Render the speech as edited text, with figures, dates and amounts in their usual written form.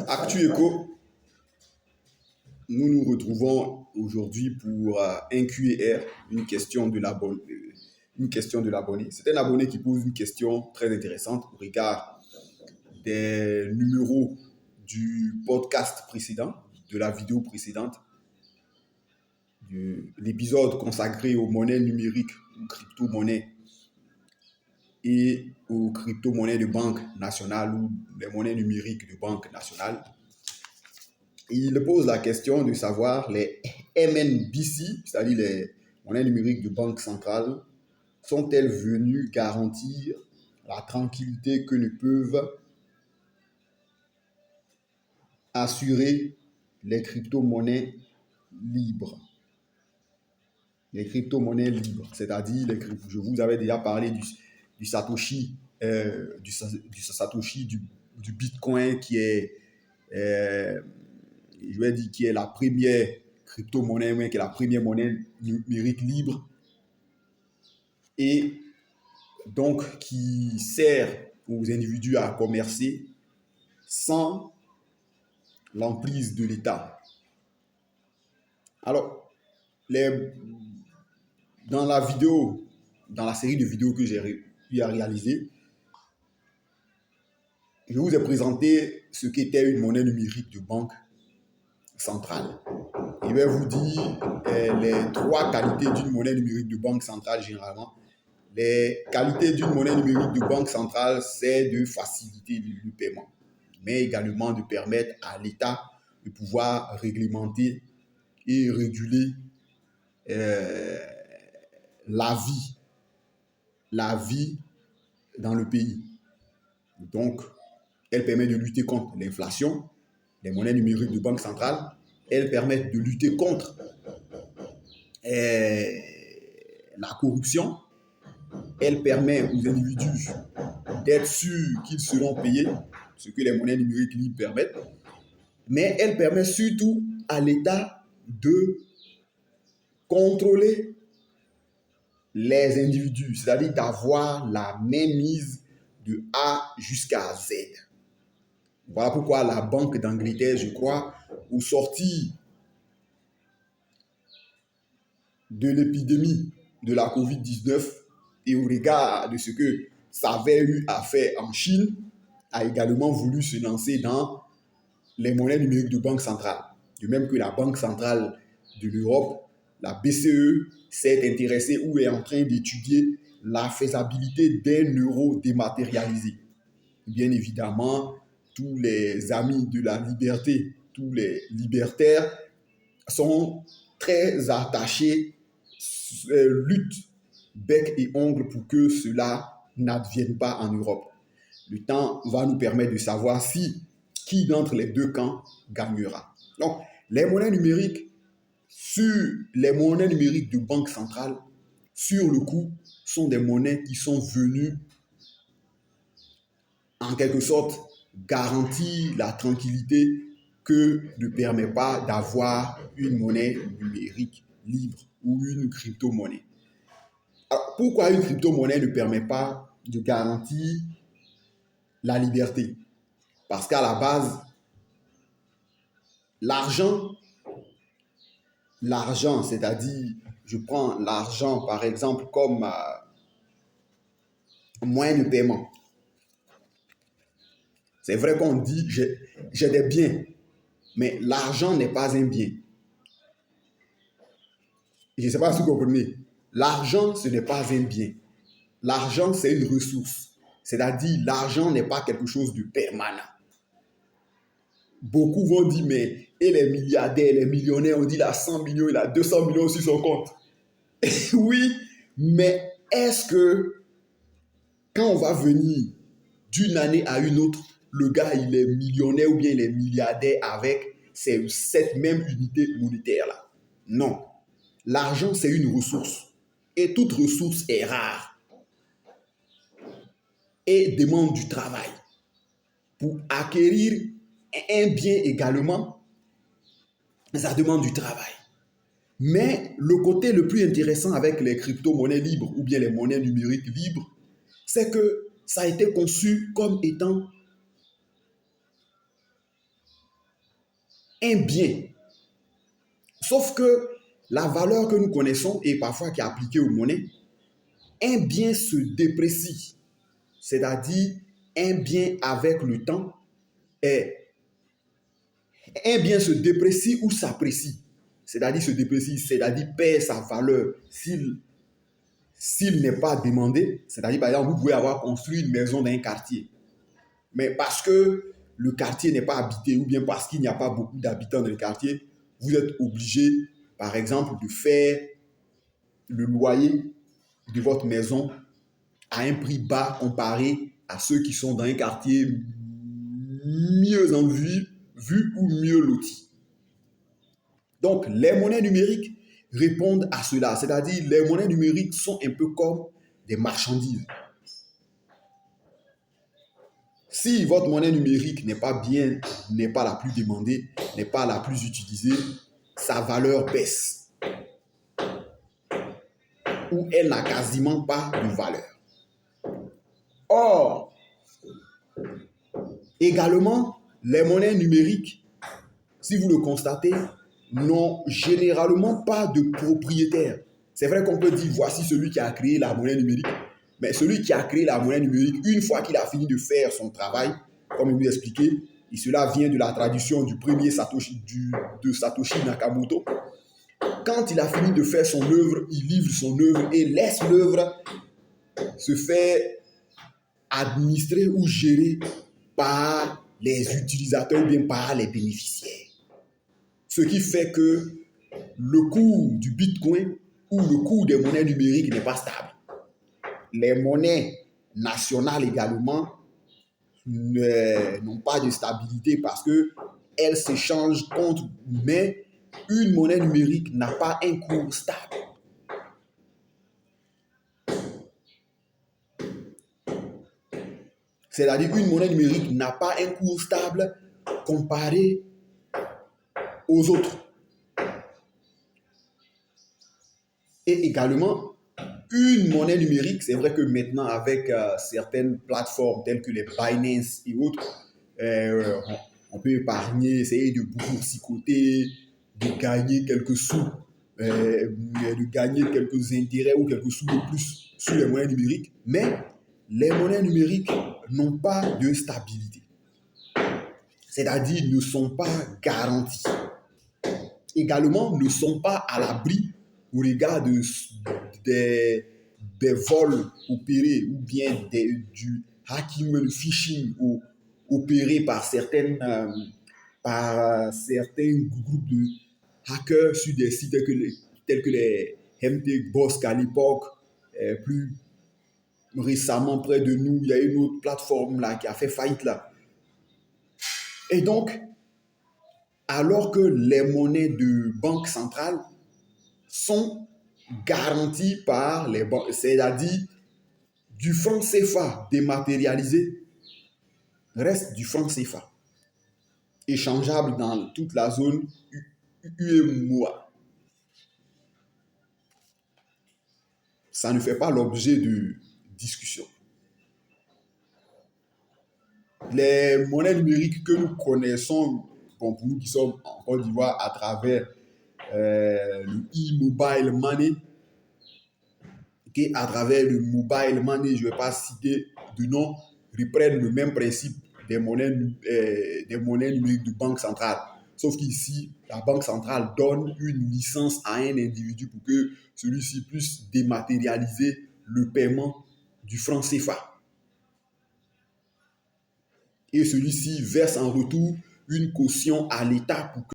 Actu Eco, nous nous retrouvons aujourd'hui pour un Q&R, une question de l'abonné. C'est un abonné qui pose une question très intéressante au regard des numéros du podcast précédent, de la vidéo précédente, de l'épisode consacré aux monnaies numériques ou crypto-monnaies et aux crypto-monnaies de banque nationale ou les monnaies numériques de banque nationale. Il pose la question de savoir les MNBC, c'est-à-dire les monnaies numériques de banque centrale, sont-elles venues garantir la tranquillité que ne peuvent assurer les crypto-monnaies libres. Les crypto-monnaies libres, c'est-à-dire, je vous avais déjà parlé du Satoshi, du Bitcoin qui est, je vais dire, qui est la première crypto-monnaie, qui est la première monnaie numérique libre et donc qui sert aux individus à commercer sans l'emprise de l'État. Alors, dans la série de vidéos que j'ai eu à réaliser, je vous ai présenté ce qu'était une monnaie numérique de banque centrale. Je vais vous dire les trois qualités d'une monnaie numérique de banque centrale généralement. Les qualités d'une monnaie numérique de banque centrale, c'est de faciliter le paiement, mais également de permettre à l'État de pouvoir réglementer et réguler la vie dans le pays. Donc, elle permet de lutter contre l'inflation. Les monnaies numériques de banque centrale, elles permettent de lutter contre la corruption. Elle permet aux individus d'être sûrs qu'ils seront payés, ce que les monnaies numériques libres permettent. Mais elle permet surtout à l'État de contrôler les individus, c'est-à-dire d'avoir la mainmise de A jusqu'à Z. Voilà pourquoi la Banque d'Angleterre, je crois, au sortir de l'épidémie de la COVID-19 et au regard de ce que ça avait eu à faire en Chine, a également voulu se lancer dans les monnaies numériques de banque centrale. De même que la Banque centrale de l'Europe, la BCE, s'est intéressée ou est en train d'étudier la faisabilité d'un euro dématérialisé. Bien évidemment, tous les amis de la liberté, tous les libertaires sont très attachés, luttent bec et ongle pour que cela n'advienne pas en Europe. Le temps va nous permettre de savoir qui d'entre les deux camps gagnera. Donc, les monnaies numériques de banque centrale, sur le coup, sont des monnaies qui sont venues en quelque sorte garantir la tranquillité que ne permet pas d'avoir une monnaie numérique libre ou une crypto-monnaie. Alors, pourquoi une crypto-monnaie ne permet pas de garantir la liberté? Parce qu'à la base, l'argent, c'est-à-dire, je prends l'argent par exemple comme moyen de paiement. C'est vrai qu'on dit j'ai des biens, mais l'argent n'est pas un bien. Je ne sais pas si vous comprenez. L'argent, ce n'est pas un bien. L'argent, c'est une ressource. C'est-à-dire, l'argent n'est pas quelque chose de permanent. Beaucoup vont dire, mais et les milliardaires, les millionnaires, on dit il a 100 millions, il a 200 millions sur son compte. Oui, mais est-ce que quand on va venir d'une année à une autre, le gars, il est millionnaire ou bien il est milliardaire avec cette même unité monétaire-là? Non. L'argent, c'est une ressource. Et toute ressource est rare. Et demande du travail. Pour acquérir un bien également, ça demande du travail. Mais le côté le plus intéressant avec les crypto-monnaies libres ou bien les monnaies numériques libres, c'est que ça a été conçu comme étant un bien. Sauf que la valeur que nous connaissons et parfois qui est appliquée aux monnaies, un bien se déprécie. C'est-à-dire, un bien avec le temps, est, un bien se déprécie ou s'apprécie. C'est-à-dire se déprécie, c'est-à-dire perd sa valeur s'il n'est pas demandé. C'est-à-dire, par exemple, vous pouvez avoir construit une maison dans un quartier. Mais parce que le quartier n'est pas habité ou bien parce qu'il n'y a pas beaucoup d'habitants dans le quartier, vous êtes obligé, par exemple, de faire le loyer de votre maison à un prix bas comparé à ceux qui sont dans un quartier mieux en vue ou mieux lotis. Donc, les monnaies numériques répondent à cela. C'est-à-dire, les monnaies numériques sont un peu comme des marchandises. Si votre monnaie numérique n'est pas la plus demandée, n'est pas la plus utilisée, sa valeur baisse. Ou elle n'a quasiment pas de valeur. Or, également, les monnaies numériques, si vous le constatez, n'ont généralement pas de propriétaire. C'est vrai qu'on peut dire, voici celui qui a créé la monnaie numérique, mais celui qui a créé la monnaie numérique, une fois qu'il a fini de faire son travail, comme il vous expliqué, et cela vient de la tradition du premier Satoshi, de Satoshi Nakamoto, quand il a fini de faire son œuvre, il livre son œuvre et laisse l'œuvre se faire administrer ou gérer par les utilisateurs ou bien par les bénéficiaires. Ce qui fait que le cours du Bitcoin ou le cours des monnaies numériques n'est pas stable. Les monnaies nationales également n'ont pas de stabilité parce qu'elles s'échangent contre, mais une monnaie numérique n'a pas un cours stable. C'est-à-dire qu'une monnaie numérique n'a pas un cours stable comparé aux autres. Et également, une monnaie numérique, c'est vrai que maintenant avec certaines plateformes telles que les Binance et autres, on peut épargner, essayer de boursicoter, de gagner quelques sous, de gagner quelques intérêts ou quelques sous de plus sur les monnaies numériques. Mais les monnaies numériques n'ont pas de stabilité. C'est-à-dire ne sont pas garanties. Également, ne sont pas à l'abri au regard des vols opérés ou bien du hacking, le phishing opéré par certains groupes de hackers sur des sites tels que les MT Bosk à l'époque. Plus récemment, près de nous, il y a une autre plateforme là, qui a fait faillite là. Et donc, alors que les monnaies de banque centrale sont garanties par les banques, c'est-à-dire du franc CFA dématérialisé reste du franc CFA, échangeable dans toute la zone UEMOA. Ça ne fait pas l'objet de discussion. Les monnaies numériques que nous connaissons, bon, pour nous qui sommes en Côte d'Ivoire à travers le e-mobile money, qui à travers le mobile money, je ne vais pas citer de nom, reprennent le même principe des monnaies numériques de banque centrale. Sauf qu'ici, la banque centrale donne une licence à un individu pour que celui-ci puisse dématérialiser le paiement du franc CFA. Et celui-ci verse en retour une caution à l'État pour que